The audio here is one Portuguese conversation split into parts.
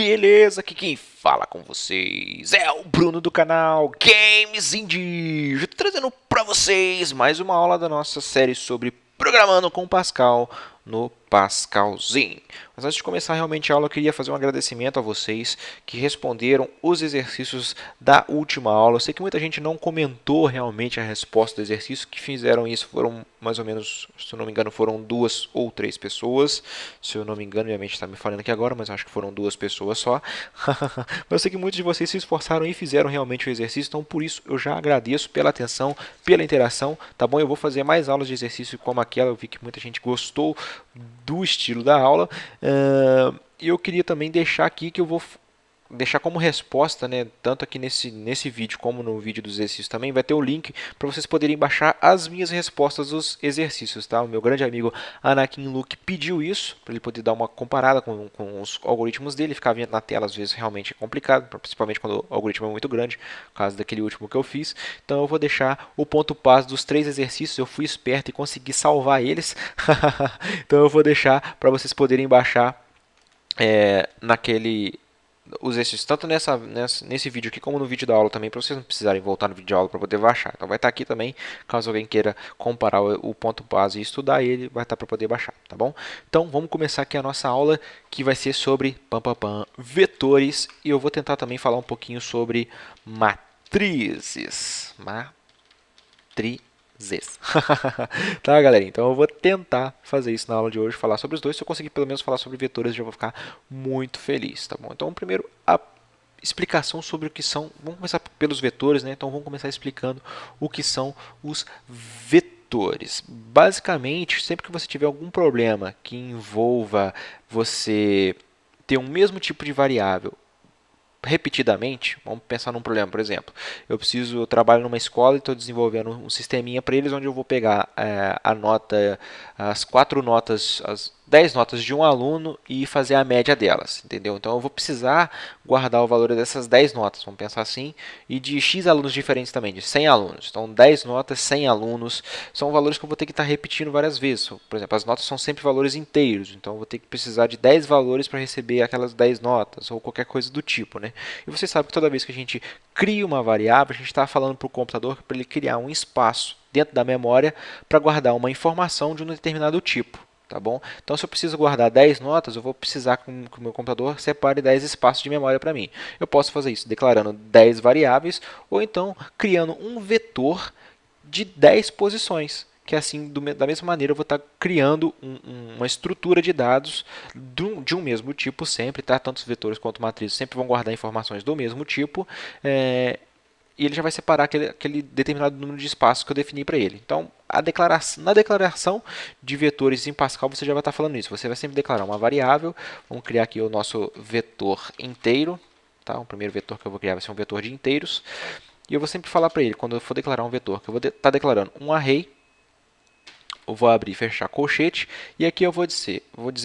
Beleza? Aqui quem fala com vocês é o Bruno do canal Games Indie, trazendo para vocês mais uma aula da nossa série sobre programando com Pascal no Pascalzinho. Mas antes de começar realmente a aula, eu queria fazer um agradecimento a vocês que responderam os exercícios da última aula. Eu sei que muita gente não comentou realmente a resposta do exercício, que fizeram isso foram mais ou menos, se eu não me engano, foram 2 ou 3 pessoas. Se eu não me engano, minha mente está me falando aqui agora, mas acho que foram 2 pessoas só. Mas eu sei que muitos de vocês se esforçaram e fizeram realmente o exercício, então por isso eu já agradeço pela atenção, pela interação, tá bom? Eu vou fazer mais aulas de exercício como aquela, eu vi que muita gente gostou do estilo da aula. E eu queria também deixar aqui que eu vou deixar como resposta, né, tanto aqui nesse vídeo como no vídeo dos exercícios também, vai ter o link para vocês poderem baixar as minhas respostas dos exercícios, tá? O meu grande amigo Anakin Luke pediu isso, para ele poder dar uma comparada com os algoritmos dele, ficar vendo na tela às vezes realmente é complicado, principalmente quando o algoritmo é muito grande, no caso daquele último que eu fiz. Então eu vou deixar o ponto passo dos 3 exercícios, eu fui esperto e consegui salvar eles, então eu vou deixar para vocês poderem baixar os exercícios tanto nesse vídeo aqui como no vídeo da aula também, para vocês não precisarem voltar no vídeo de aula para poder baixar. Então vai estar aqui também, caso alguém queira comparar o ponto base e estudar ele, vai estar para poder baixar, tá bom? Então vamos começar aqui a nossa aula, que vai ser sobre vetores, e eu vou tentar também falar um pouquinho sobre matrizes. Tá, galera? Então eu vou tentar fazer isso na aula de hoje, falar sobre os dois. Se eu conseguir pelo menos falar sobre vetores, eu já vou ficar muito feliz, tá bom? Então, primeiro, a explicação sobre o que são. Vamos começar pelos vetores, né? Então, vamos começar explicando o que são os vetores. Basicamente, sempre que você tiver algum problema que envolva você ter um mesmo tipo de variável repetidamente, vamos pensar num problema, por exemplo, eu trabalho numa escola e estou desenvolvendo um sisteminha para eles, onde eu vou pegar as 4 notas, as 10 notas de um aluno e fazer a média delas, entendeu? Então eu vou precisar guardar o valor dessas 10 notas, vamos pensar assim, e de X alunos diferentes também, de 100 alunos. Então 10 notas, 100 alunos, são valores que eu vou ter que estar repetindo várias vezes. Por exemplo, as notas são sempre valores inteiros, então eu vou ter que precisar de 10 valores para receber aquelas 10 notas, ou qualquer coisa do tipo, né? E você sabe que toda vez que a gente cria uma variável, a gente está falando para o computador para ele criar um espaço dentro da memória para guardar uma informação de um determinado tipo. Tá bom? Então, se eu preciso guardar 10 notas, eu vou precisar que o meu computador separe 10 espaços de memória para mim. Eu posso fazer isso declarando 10 variáveis ou então criando um vetor de 10 posições, que assim, da mesma maneira, eu vou estar criando uma estrutura de dados de um mesmo tipo sempre, tá? Tanto os vetores quanto matrizes sempre vão guardar informações do mesmo tipo, e ele já vai separar aquele determinado número de espaços que eu defini para ele. Então, na declaração de vetores em Pascal, você já vai estar falando isso. Você vai sempre declarar uma variável. Vamos criar aqui o nosso vetor inteiro. Tá? O primeiro vetor que eu vou criar vai ser um vetor de inteiros. E eu vou sempre falar para ele, quando eu for declarar um vetor, que eu vou estar declarando um array. Eu vou abrir e fechar colchete. E aqui eu vou dizer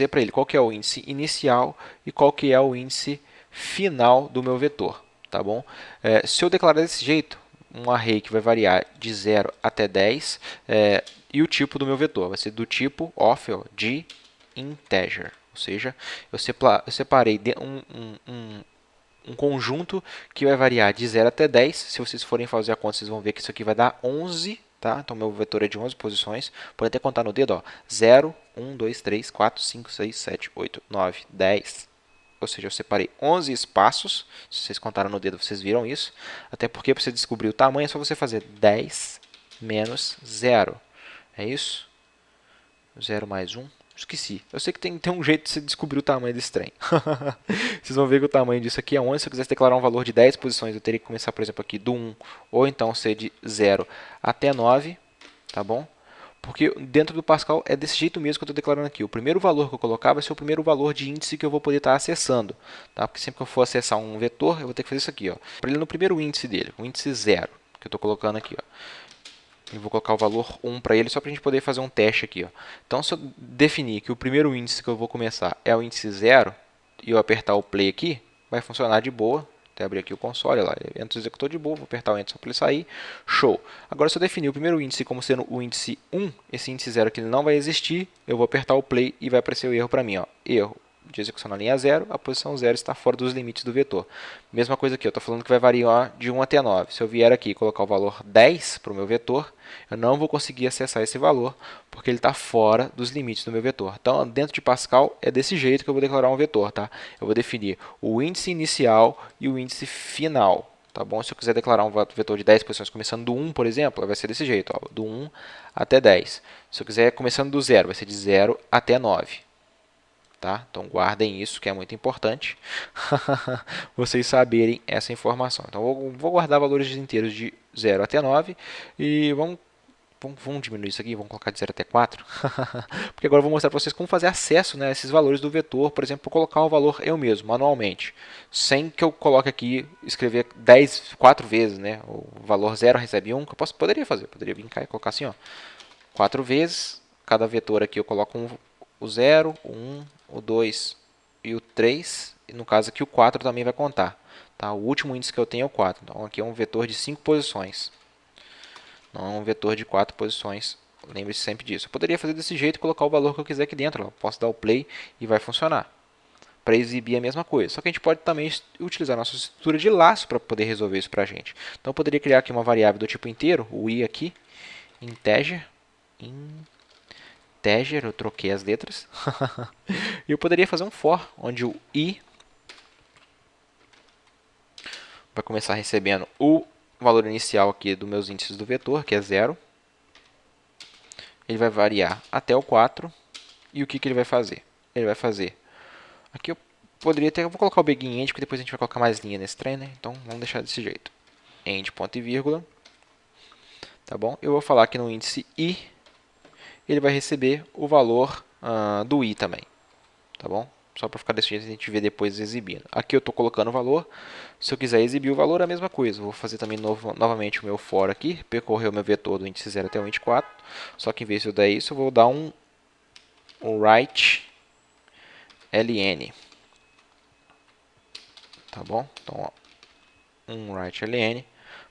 para ele qual que é o índice inicial e qual que é o índice final do meu vetor. Tá bom? Se eu declarar desse jeito, um array que vai variar de 0 até 10, e o tipo do meu vetor vai ser do tipo de integer. Ou seja, eu separei um conjunto que vai variar de 0 até 10. Se vocês forem fazer a conta, vocês vão ver que isso aqui vai dar 11. Tá? Então, meu vetor é de 11 posições. Pode até contar no dedo. 0, 1, 2, 3, 4, 5, 6, 7, 8, 9, 10. Ou seja, eu separei 11 espaços. Se vocês contaram no dedo, vocês viram isso. Até porque para você descobrir o tamanho, é só você fazer 10 menos 0. É isso? 0 mais 1. Esqueci. Eu sei que tem um jeito de você descobrir o tamanho desse trem. Vocês vão ver que o tamanho disso aqui é 11. Se eu quisesse declarar um valor de 10 posições, eu teria que começar, por exemplo, aqui do 1. Ou então ser de 0 até 9. Tá bom? Porque dentro do Pascal é desse jeito mesmo que eu estou declarando aqui. O primeiro valor que eu colocar vai ser o primeiro valor de índice que eu vou poder estar acessando. Tá? Porque sempre que eu for acessar um vetor, eu vou ter que fazer isso aqui. Para ele no primeiro índice dele, o índice 0, que eu estou colocando aqui. Eu vou colocar o valor 1 para ele, só para a gente poder fazer um teste aqui. Então, se eu definir que o primeiro índice que eu vou começar é o índice 0, e eu apertar o play aqui, vai funcionar de boa. Até abrir aqui o console, lá, entra o executor de boa, vou apertar o Enter só para ele sair, show. Agora, se eu definir o primeiro índice como sendo o índice 1, esse índice 0 aqui não vai existir, eu vou apertar o play e vai aparecer o erro para mim, erro. de execução na linha 0, a posição 0 está fora dos limites do vetor. Mesma coisa aqui, eu estou falando que vai variar de 1 até 9. Se eu vier aqui e colocar o valor 10 para o meu vetor, eu não vou conseguir acessar esse valor, porque ele está fora dos limites do meu vetor. Então, dentro de Pascal, é desse jeito que eu vou declarar um vetor. Tá? Eu vou definir o índice inicial e o índice final. Tá bom? Se eu quiser declarar um vetor de 10 posições começando do 1, por exemplo, vai ser desse jeito, ó, do 1 até 10. Se eu quiser começando do 0, vai ser de 0 até 9. Tá? Então guardem isso, que é muito importante vocês saberem essa informação. Então eu vou guardar valores inteiros de 0 até 9 e vamos diminuir isso aqui, vamos colocar de 0 até 4, porque agora eu vou mostrar para vocês como fazer acesso, né, a esses valores do vetor, por exemplo, colocar o valor eu mesmo, manualmente, sem que eu coloque aqui, escrever 4 vezes, né, o valor 0 recebe 1, que eu poderia fazer, poderia vir cá e colocar assim, ó, 4 vezes, cada vetor aqui eu coloco o 0, o 1, o 2 e o 3, e no caso aqui o 4 também vai contar. Tá? O último índice que eu tenho é o 4, então aqui é um vetor de 5 posições, não é um vetor de 4 posições, lembre-se sempre disso. Eu poderia fazer desse jeito e colocar o valor que eu quiser aqui dentro, eu posso dar o play e vai funcionar. Para exibir a mesma coisa, só que a gente pode também utilizar a nossa estrutura de laço para poder resolver isso para a gente. Então eu poderia criar aqui uma variável do tipo inteiro, o i aqui, integer, eu troquei as letras. E eu poderia fazer um for, onde o i vai começar recebendo o valor inicial aqui dos meus índices do vetor, que é 0. Ele vai variar até o 4. E o que ele vai fazer? Ele vai fazer... Aqui eu poderia ter... Eu vou colocar o begin end, porque depois a gente vai colocar mais linha nesse trem, né? Então vamos deixar desse jeito. End, ponto e vírgula. Tá bom? Eu vou falar aqui no índice i. Ele vai receber o valor do i também. Tá bom? Só para ficar desse jeito a gente vê depois exibindo. Aqui eu estou colocando o valor. Se eu quiser exibir o valor, é a mesma coisa. Vou fazer também novamente o meu for aqui. Percorrer o meu vetor do índice 0 até o índice 4. Só que em vez de eu dar isso, eu vou dar um write ln. Tá bom? Então, ó, um write ln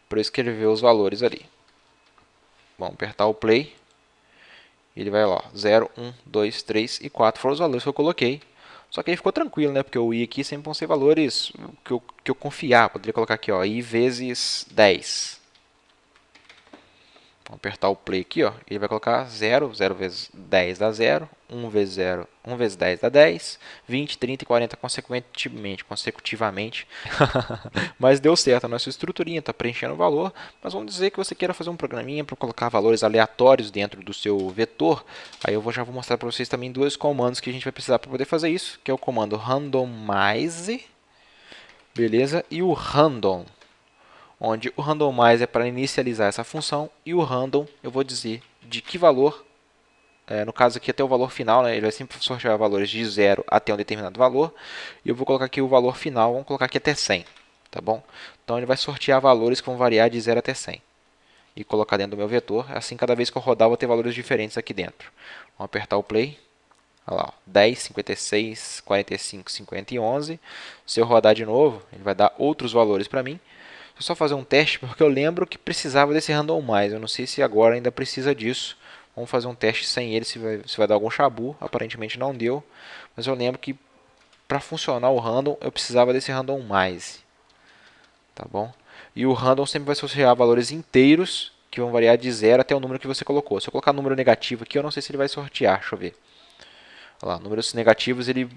para eu escrever os valores ali. Vamos apertar o play. Ele vai lá, 0, 1, 2, 3 e 4 foram os valores que eu coloquei. Só que aí ficou tranquilo, né? Porque o i aqui sempre vão ser valores que eu confiar. Poderia colocar aqui, ó, i vezes 10. Vamos apertar o play aqui, ó. Ele vai colocar 0, 0 vezes 10 dá 0, 1 vezes 0, 1 vezes 10 dá 10, 20, 30 e 40 consecutivamente. Mas deu certo, a nossa estruturinha está preenchendo o valor, mas vamos dizer que você queira fazer um programinha para colocar valores aleatórios dentro do seu vetor. Aí eu já vou mostrar para vocês também dois comandos que a gente vai precisar para poder fazer isso, que é o comando randomize, beleza? E o random, onde o randomize é para inicializar essa função e o random eu vou dizer de que valor, no caso aqui até o valor final, né, ele vai sempre sortear valores de 0 até um determinado valor, e eu vou colocar aqui o valor final, vamos colocar aqui até 100, tá bom? Então ele vai sortear valores que vão variar de 0 até 100 e colocar dentro do meu vetor, assim cada vez que eu rodar eu vou ter valores diferentes aqui dentro. Vamos apertar o play. Olha lá, ó, 10, 56, 45, 50 e 11. Se eu rodar de novo, ele vai dar outros valores para mim. Deixa eu só fazer um teste, porque eu lembro que precisava desse randomize. Eu não sei se agora ainda precisa disso. Vamos fazer um teste sem ele, se vai dar algum chabu. Aparentemente não deu. Mas eu lembro que para funcionar o random, eu precisava desse randomize. Tá bom? E o random sempre vai associar valores inteiros, que vão variar de 0 até o número que você colocou. Se eu colocar número negativo aqui, eu não sei se ele vai sortear. Deixa eu ver. Olha lá, números negativos ele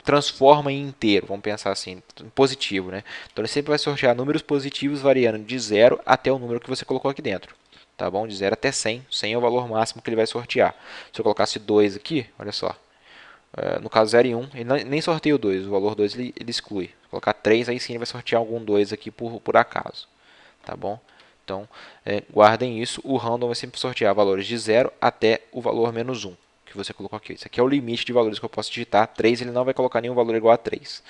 transforma em inteiro, vamos pensar assim, em positivo, né? Então ele sempre vai sortear números positivos variando de 0 até o número que você colocou aqui dentro, tá bom? De 0 até 100, 100 é o valor máximo que ele vai sortear. Se eu colocasse 2 aqui, olha só, no caso 0 e 1, ele nem sorteia o 2, o valor 2 ele exclui. Se colocar 3, aí sim ele vai sortear algum 2 aqui por acaso, tá bom? Então, guardem isso, o random vai sempre sortear valores de 0 até o valor menos 1. Que você colocou aqui. Isso aqui é o limite de valores que eu posso digitar. 3 ele não vai colocar nenhum valor igual a 3.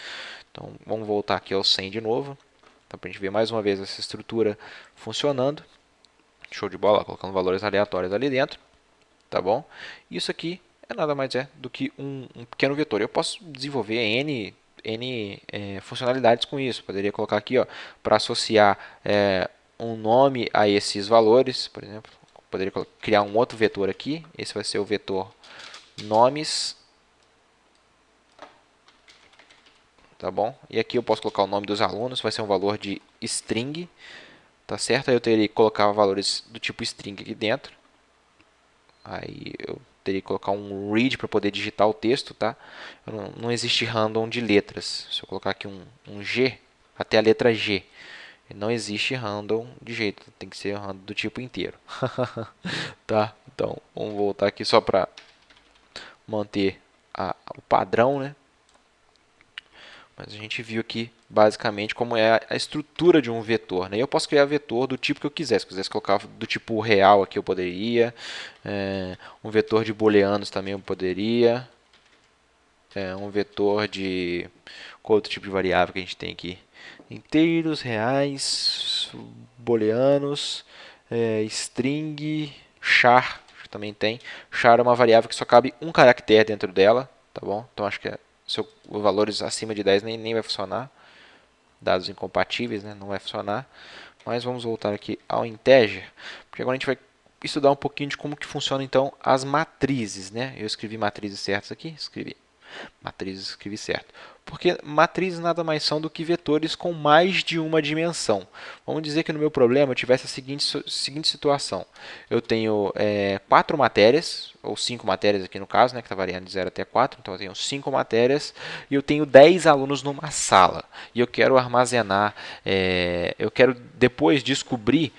Então vamos voltar aqui ao 100 de novo. Então, para a gente ver mais uma vez essa estrutura funcionando. Show de bola, colocando valores aleatórios ali dentro. Tá bom? Isso aqui é nada mais do que um pequeno vetor. Eu posso desenvolver N funcionalidades com isso. Poderia colocar aqui para associar um nome a esses valores, por exemplo. Poderia criar um outro vetor aqui. Esse vai ser o vetor nomes tá bom? E aqui eu posso colocar o nome dos alunos, vai ser um valor de string, tá certo? Aí eu teria que colocar valores do tipo string aqui dentro. Aí eu teria que colocar um read para poder digitar o texto, tá? Não existe random de letras. Se eu colocar aqui um G, até a letra G, não existe random de jeito, tem que ser random do tipo inteiro. Tá? Então, vamos voltar aqui só para manter o padrão, né? Mas a gente viu aqui basicamente como é a estrutura de um vetor, né? Eu posso criar vetor do tipo que eu quiser. Se eu quisesse colocar do tipo real aqui eu poderia. Um vetor de booleanos também eu poderia. Um vetor de... Qual outro tipo de variável que a gente tem aqui? Inteiros, reais, booleanos, string, char também tem. Char é uma variável que só cabe um caractere dentro dela, tá bom? Então acho que os valores acima de 10 nem vai funcionar. Dados incompatíveis, né? Não vai funcionar. Mas vamos voltar aqui ao integer, porque agora a gente vai estudar um pouquinho de como que funcionam então as matrizes, né? Eu escrevi matrizes certas aqui, escrevi certo. Porque matrizes nada mais são do que vetores com mais de uma dimensão. Vamos dizer que no meu problema eu tivesse a seguinte situação. Eu tenho 4 matérias, ou 5 matérias aqui no caso, né, que está variando de 0 até 4. Então eu tenho 5 matérias e eu tenho 10 alunos numa sala. E eu quero armazenar, eu quero depois descobrir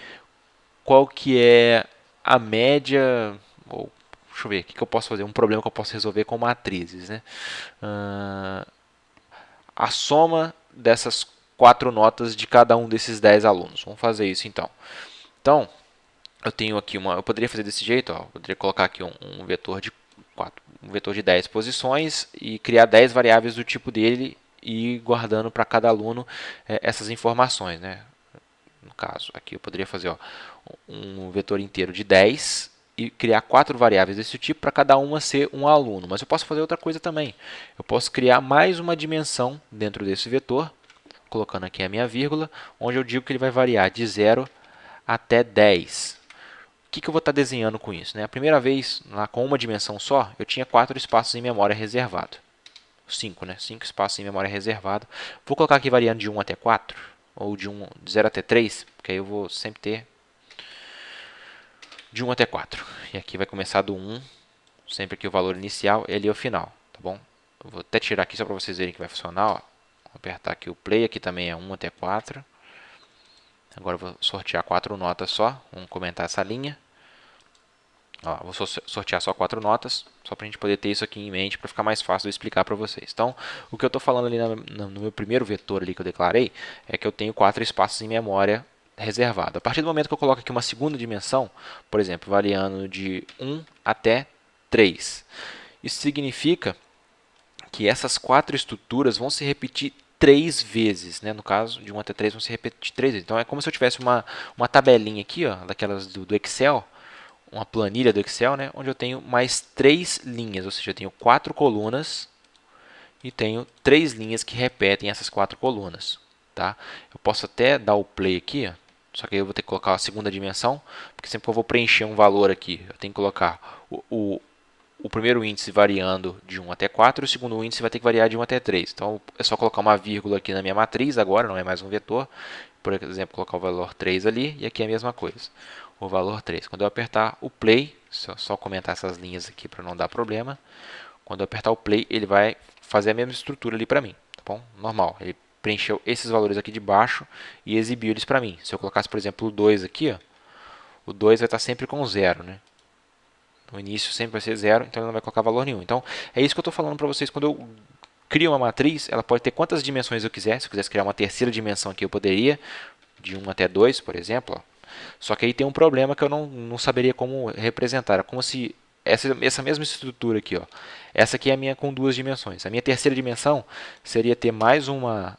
qual que é a média, ou deixa eu ver, o que eu posso fazer, um problema que eu posso resolver com matrizes, né? A soma dessas 4 notas de cada um desses 10 alunos. Vamos fazer isso então. Então, eu tenho aqui eu poderia fazer desse jeito, ó, eu poderia colocar aqui um vetor de 10 posições e criar 10 variáveis do tipo dele e ir guardando para cada aluno essas informações, né? No caso, aqui eu poderia fazer um vetor inteiro de 10 e criar 4 variáveis desse tipo para cada uma ser um aluno. Mas eu posso fazer outra coisa também. Eu posso criar mais uma dimensão dentro desse vetor, colocando aqui a minha vírgula, onde eu digo que ele vai variar de 0 até 10. O que eu vou estar desenhando com isso? A primeira vez, lá com uma dimensão só, eu tinha 4 espaços em memória reservado. 5, né? 5 espaços em memória reservado. Vou colocar aqui variando de 1 até 4, ou de 0 até 3, porque aí eu vou sempre ter de 1 até 4. E aqui vai começar do 1, sempre que o valor inicial e ali o final, tá bom? Eu vou até tirar aqui só para vocês verem que vai funcionar, ó. Vou apertar aqui o play, aqui também é 1 até 4. Agora eu vou sortear 4 notas só, vamos comentar essa linha. Ó, vou sortear só 4 notas, só para a gente poder ter isso aqui em mente, para ficar mais fácil de explicar para vocês. Então, o que eu estou falando ali no meu primeiro vetor ali que eu declarei, é que eu tenho 4 espaços em memória reservado. A partir do momento que eu coloco aqui uma segunda dimensão, por exemplo, variando de 1 até 3, isso significa que essas 4 estruturas vão se repetir 3 vezes, né? No caso, de 1 até 3 vão se repetir 3 vezes. Então, é como se eu tivesse uma tabelinha aqui, ó, daquelas do Excel, uma planilha do Excel, né, onde eu tenho mais 3 linhas, ou seja, eu tenho 4 colunas e tenho 3 linhas que repetem essas 4 colunas. Tá? Eu posso até dar o play aqui, ó, só que aí eu vou ter que colocar a segunda dimensão, porque sempre que eu vou preencher um valor aqui, eu tenho que colocar o primeiro índice variando de 1 até 4 e o segundo índice vai ter que variar de 1 até 3. Então é só colocar uma vírgula aqui na minha matriz, agora não é mais um vetor. Por exemplo, colocar o valor 3 ali e aqui é a mesma coisa. O valor 3. Quando eu apertar o play, só comentar essas linhas aqui para não dar problema. Quando eu apertar o play, ele vai fazer a mesma estrutura ali para mim, tá bom? Normal. Ele preencheu esses valores aqui de baixo e exibiu eles para mim. Se eu colocasse, por exemplo, o 2 aqui, ó, o 2 vai estar sempre com 0, né? No início sempre vai ser 0, então ele não vai colocar valor nenhum. Então, é isso que eu estou falando para vocês. Quando eu crio uma matriz, ela pode ter quantas dimensões eu quiser. Se eu quisesse criar uma terceira dimensão aqui, eu poderia, de 1 até 2, por exemplo, ó. Só que aí tem um problema que eu não saberia como representar. É como se essa mesma estrutura aqui, ó, essa aqui é a minha com 2 dimensões. A minha terceira dimensão seria ter mais uma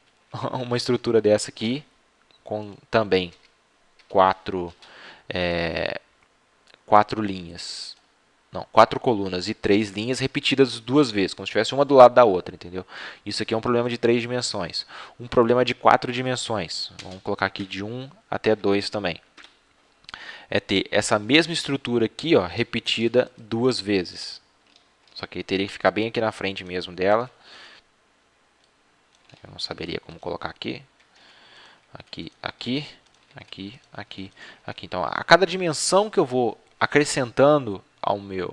estrutura dessa aqui, com também 4 linhas. Não, 4 colunas e 3 linhas repetidas 2 vezes, como se tivesse uma do lado da outra, entendeu? Isso aqui é um problema de 3 dimensões. Um problema de 4 dimensões. Vamos colocar aqui de 1 até 2 também. É ter essa mesma estrutura aqui, ó, repetida 2 vezes. Só que teria que ficar bem aqui na frente mesmo dela. Eu não saberia como colocar aqui. Aqui, aqui, aqui, aqui, aqui. Então, a cada dimensão que eu vou acrescentando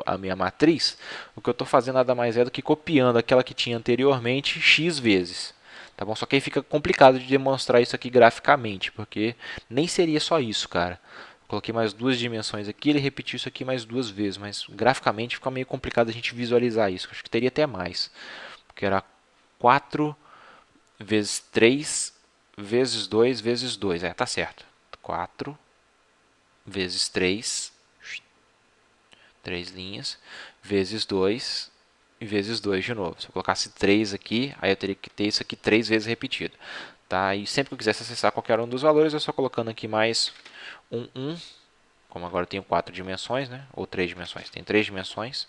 à minha matriz, o que eu estou fazendo nada mais é do que copiando aquela que tinha anteriormente x vezes. Tá bom? Só que aí fica complicado de demonstrar isso aqui graficamente, porque nem seria só isso, cara. Coloquei mais duas dimensões aqui, ele repetiu isso aqui mais duas vezes, mas graficamente fica meio complicado a gente visualizar isso. Acho que teria até mais, porque era 4 vezes 3 vezes 2 vezes 2. Tá certo. 4 vezes 3, 3 linhas, vezes 2 e vezes 2 de novo. Se eu colocasse 3 aqui, aí eu teria que ter isso aqui 3 vezes repetido. Tá? E sempre que eu quisesse acessar qualquer um dos valores, eu só colocando aqui mais 1. Como agora eu tenho 4 dimensões, né? Ou 3 dimensões. Tem 3 dimensões,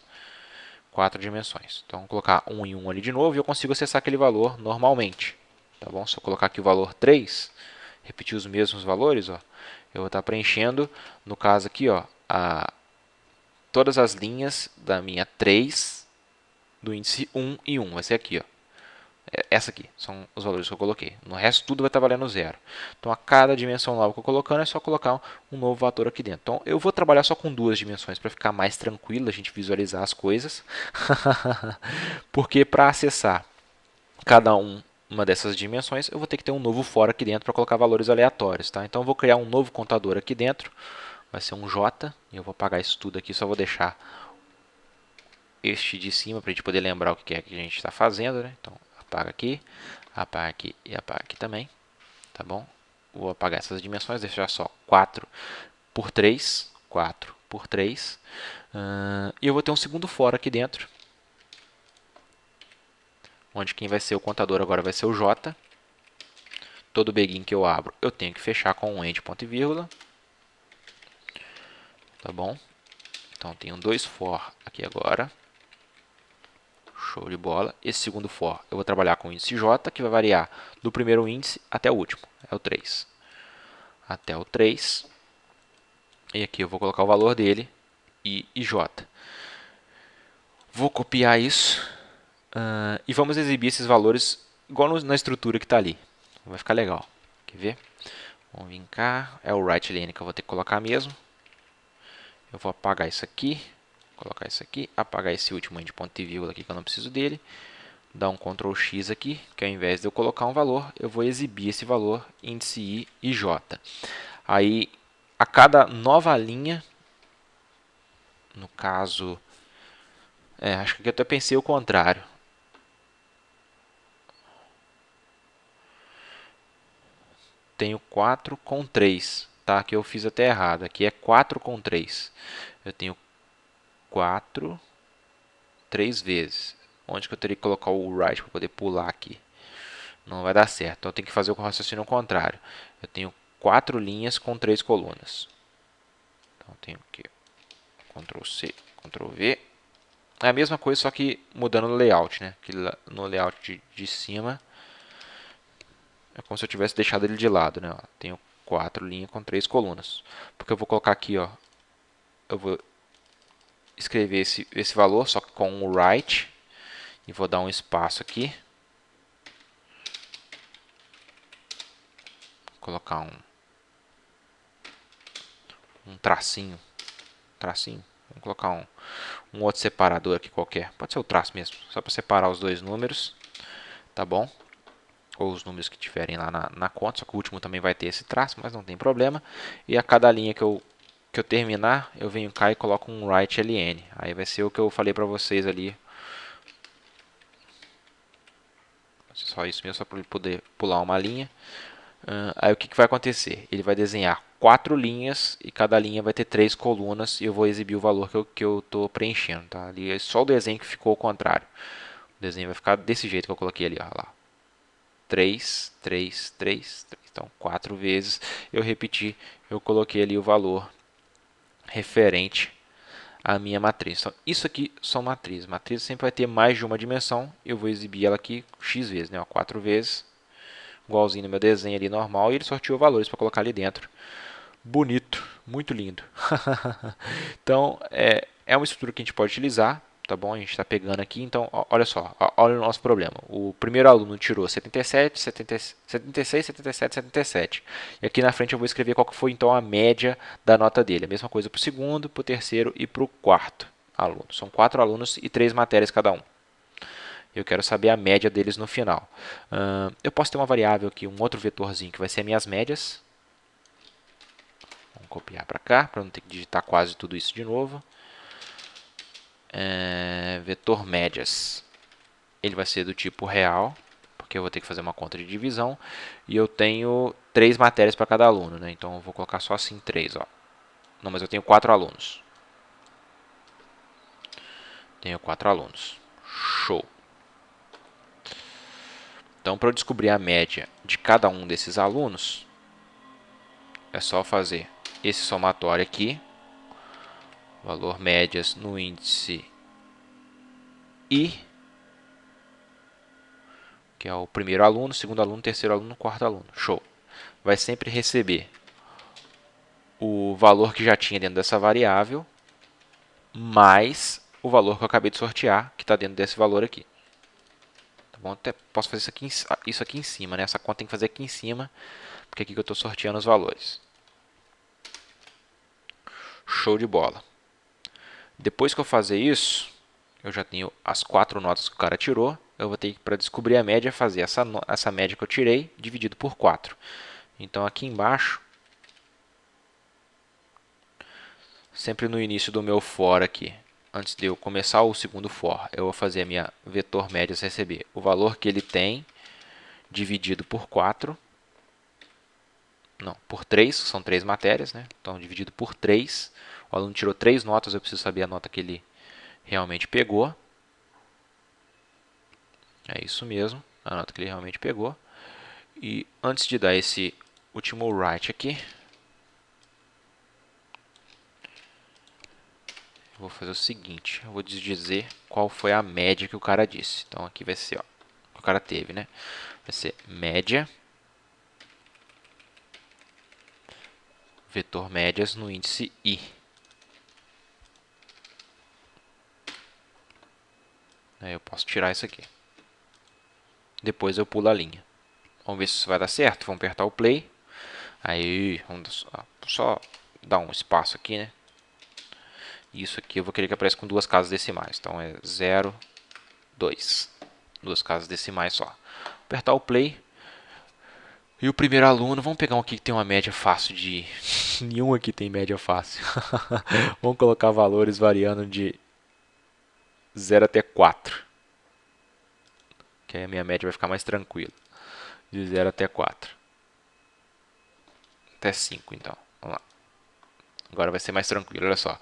4 dimensões. Então, vou colocar 1 e 1 ali de novo e eu consigo acessar aquele valor normalmente. Tá bom? Se eu colocar aqui o valor 3, repetir os mesmos valores, ó, eu vou estar preenchendo, no caso aqui, ó, todas as linhas da minha 3 do índice 1 e 1. Vai ser aqui, ó. Essa aqui são os valores que eu coloquei. No resto tudo vai estar valendo zero. Então a cada dimensão nova que eu colocando é só colocar um novo valor aqui dentro. Então eu vou trabalhar só com duas dimensões para ficar mais tranquilo a gente visualizar as coisas. Porque para acessar cada uma dessas dimensões eu vou ter que ter um novo for aqui dentro para colocar valores aleatórios. Tá? Então eu vou criar um novo contador aqui dentro. Vai ser um J. E eu vou apagar isso tudo aqui. Só vou deixar este de cima para a gente poder lembrar o que é que a gente está fazendo. Né? Então apaga aqui e apaga aqui também, tá bom? Vou apagar essas dimensões, deixar só 4 por 3, 4 por 3, e eu vou ter um segundo for aqui dentro, onde quem vai ser o contador agora vai ser o J. Todo begin que eu abro, eu tenho que fechar com um end, ponto e vírgula, tá bom? Então, tenho dois for aqui agora. Show de bola. Esse segundo for eu vou trabalhar com o índice J, que vai variar do primeiro índice até o último, é o 3. Até o 3. E aqui eu vou colocar o valor dele, I e J. Vou copiar isso e vamos exibir esses valores igual na estrutura que está ali. Vai ficar legal. Quer ver? Vamos vir cá. É o right lane que eu vou ter que colocar mesmo. Eu vou apagar isso aqui. Colocar isso aqui. Apagar esse último end ponto e vírgula aqui que eu não preciso dele. Dar um Ctrl X aqui, que ao invés de eu colocar um valor, eu vou exibir esse valor índice I e J. Aí, a cada nova linha, no caso, acho que eu até pensei o contrário. Tenho 4 com 3, tá? Aqui eu fiz até errado, aqui é 4 com 3. Eu tenho 4, 3 vezes. Onde que eu teria que colocar o right para poder pular aqui? Não vai dar certo, então eu tenho que fazer o raciocínio contrário. Eu tenho 4 linhas com 3 colunas. Então, tenho aqui Ctrl C, Ctrl V. É a mesma coisa, só que mudando o layout, né? Aqui no layout de cima é como se eu tivesse deixado ele de lado, né? Ó, tenho 4 linhas com 3 colunas. Porque eu vou colocar aqui, ó, eu vou escrever esse valor, só que com o right, e vou dar um espaço aqui. Vou colocar um tracinho. Vamos colocar um outro separador aqui qualquer. Pode ser o traço mesmo, só para separar os dois números, tá bom? Ou os números que tiverem lá na conta, só que o último também vai ter esse traço, mas não tem problema. E a cada linha que eu terminar, eu venho cá e coloco um right ln. Aí vai ser o que eu falei para vocês ali. Só isso mesmo, só para ele poder pular uma linha. Aí o que vai acontecer? Ele vai desenhar 4 linhas e cada linha vai ter 3 colunas e eu vou exibir o valor que eu estou preenchendo. Tá? Ali é só o desenho que ficou ao contrário. O desenho vai ficar desse jeito que eu coloquei ali. Ó, lá. 3, 3, 3, 3. Então, 4 vezes eu repeti, eu coloquei ali o valor referente à minha matriz. Então, isso aqui são matrizes. Matriz sempre vai ter mais de uma dimensão. Eu vou exibir ela aqui x vezes, né? 4 vezes. Igualzinho no meu desenho ali normal. E ele sorteou valores para colocar ali dentro. Bonito, muito lindo. Então, é uma estrutura que a gente pode utilizar. tá bom? A gente está pegando aqui, então, olha só, olha o nosso problema. O primeiro aluno tirou 77, 76, 77, 77. E aqui na frente eu vou escrever qual que foi, então, a média da nota dele. A mesma coisa para o segundo, para o terceiro e para o quarto aluno. São 4 alunos e 3 matérias cada um. Eu quero saber a média deles no final. Eu posso ter uma variável aqui, um outro vetorzinho, que vai ser minhas médias. Vamos copiar para cá, para não ter que digitar quase tudo isso de novo. Vetor médias. Ele vai ser do tipo real, porque eu vou ter que fazer uma conta de divisão. E eu tenho 3 matérias para cada aluno, né? Então eu vou colocar só assim 3. Ó. Não, mas eu tenho 4 alunos. Tenho 4 alunos. Show! Então, para eu descobrir a média de cada um desses alunos, é só fazer esse somatório aqui, valor médias no índice I, que é o primeiro aluno, segundo aluno, terceiro aluno, quarto aluno. Show! Vai sempre receber o valor que já tinha dentro dessa variável, mais o valor que eu acabei de sortear, que está dentro desse valor aqui. Tá bom? Até posso fazer isso aqui em cima, né? Essa conta tem que fazer aqui em cima, porque é aqui que eu estou sorteando os valores. Show de bola. Depois que eu fazer isso, eu já tenho as 4 notas que o cara tirou. Eu vou ter que, para descobrir a média, fazer essa média que eu tirei dividido por 4. Então, aqui embaixo, sempre no início do meu for aqui, antes de eu começar o segundo for, eu vou fazer a minha vetor médias receber o valor que ele tem dividido por 4. Não, por 3, são 3 matérias, né? Então, dividido por 3. O aluno tirou 3 notas, eu preciso saber a nota que ele realmente pegou. É isso mesmo, a nota que ele realmente pegou. E antes de dar esse último write aqui, eu vou fazer o seguinte, eu vou dizer qual foi a média que o cara disse. Então aqui vai ser, ó, que o cara teve, né? Vai ser média, vetor médias no índice I. Aí eu posso tirar isso aqui. Depois eu pulo a linha. Vamos ver se isso vai dar certo. Vamos apertar o play. Aí, vamos só dar um espaço aqui, né? Isso aqui eu vou querer que apareça com 2 casas decimais. Então é 0, 2. 2 casas decimais só. Apertar o play. E o primeiro aluno, vamos pegar um aqui que tem uma média fácil de... Nenhum aqui tem média fácil. Vamos colocar valores variando de 0 até 4. Que aí a minha média vai ficar mais tranquila. De 0 até 4. Até 5, então. Vamos lá. Agora vai ser mais tranquilo, olha só.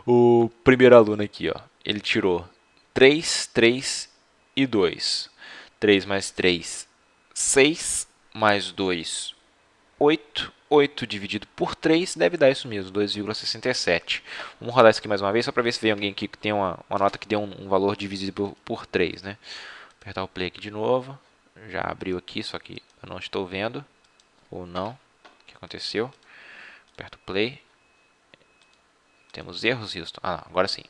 O primeiro aluno aqui, ó, ele tirou 3, 3 e 2. 3 mais 3, 6, mais 2, 8. 8 dividido por 3 deve dar isso mesmo, 2,67. Vamos rodar isso aqui mais uma vez, só para ver se vem alguém aqui que tem uma nota que dê um valor dividido por 3. Né? Apertar o play aqui de novo. Já abriu aqui, só que eu não estou vendo. Ou não. O que aconteceu? Aperto o play. Temos erros, Houston. Agora sim.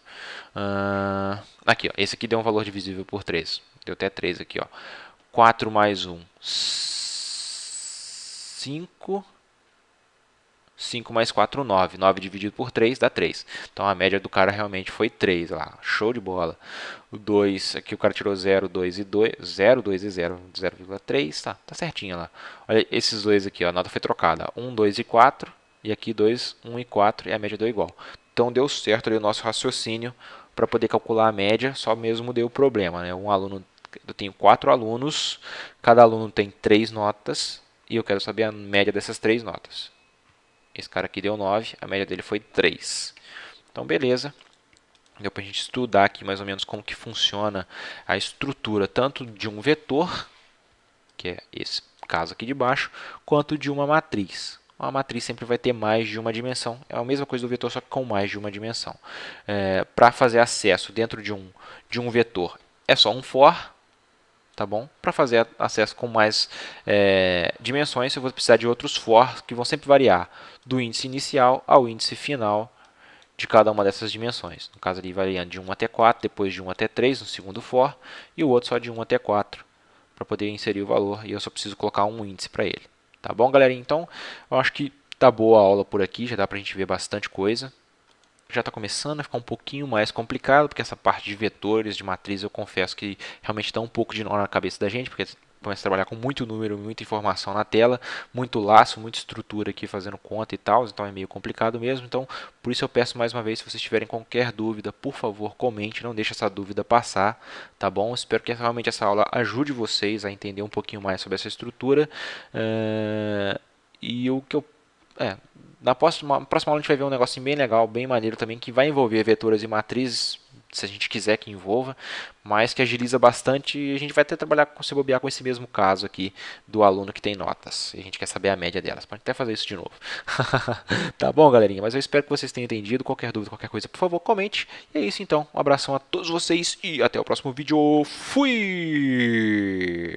Aqui, ó, esse aqui deu um valor divisível por 3. Deu até 3 aqui. Ó. 4 mais 1, 5. 5 mais 4, 9. 9 dividido por 3 dá 3. Então a média do cara realmente foi 3 lá. Show de bola. O 2, aqui o cara tirou 0, 2 e 2. 0, 2 e 0. 0,3. Tá certinho lá. Olha esses dois aqui, ó, a nota foi trocada. 1, 2 e 4. E aqui 2, 1 e 4. E a média deu igual. Então deu certo ali o nosso raciocínio para poder calcular a média. Só mesmo deu problema, né? Eu tenho 4 alunos. Cada aluno tem 3 notas. E eu quero saber a média dessas 3 notas. Esse cara aqui deu 9, a média dele foi 3. Então, beleza. Deu para a gente estudar aqui mais ou menos como que funciona a estrutura tanto de um vetor, que é esse caso aqui de baixo, quanto de uma matriz. Uma matriz sempre vai ter mais de uma dimensão. É a mesma coisa do vetor, só que com mais de uma dimensão. Para fazer acesso dentro de um vetor, é só um for. Tá bom? Para fazer acesso com mais dimensões, eu vou precisar de outros for que vão sempre variar do índice inicial ao índice final, de cada uma dessas dimensões. No caso ali variando de 1 até 4, depois de 1 até 3 no segundo for, e o outro só de 1 até 4 para poder inserir o valor, e eu só preciso colocar um índice para ele. Tá bom, galerinha? Então, eu acho que tá boa a aula por aqui, já dá para a gente ver bastante coisa. Já está começando a ficar um pouquinho mais complicado, porque essa parte de vetores, de matriz, eu confesso que realmente dá um pouco de nó na cabeça da gente, porque começa a trabalhar com muito número, muita informação na tela, muito laço, muita estrutura aqui fazendo conta e tal, então é meio complicado mesmo. Então, por isso eu peço mais uma vez, se vocês tiverem qualquer dúvida, por favor, comente, não deixe essa dúvida passar, tá bom? Espero que realmente essa aula ajude vocês a entender um pouquinho mais sobre essa estrutura. E o que eu na próxima aula a gente vai ver um negocinho bem legal, bem maneiro também, que vai envolver vetoras e matrizes, se a gente quiser que envolva, mas que agiliza bastante e a gente vai até trabalhar com se bobear com esse mesmo caso aqui do aluno que tem notas. E a gente quer saber a média delas. Pode até fazer isso de novo. Tá bom, galerinha? Mas eu espero que vocês tenham entendido. Qualquer dúvida, qualquer coisa, por favor, comente. E é isso então. Um abração a todos vocês e até o próximo vídeo. Fui!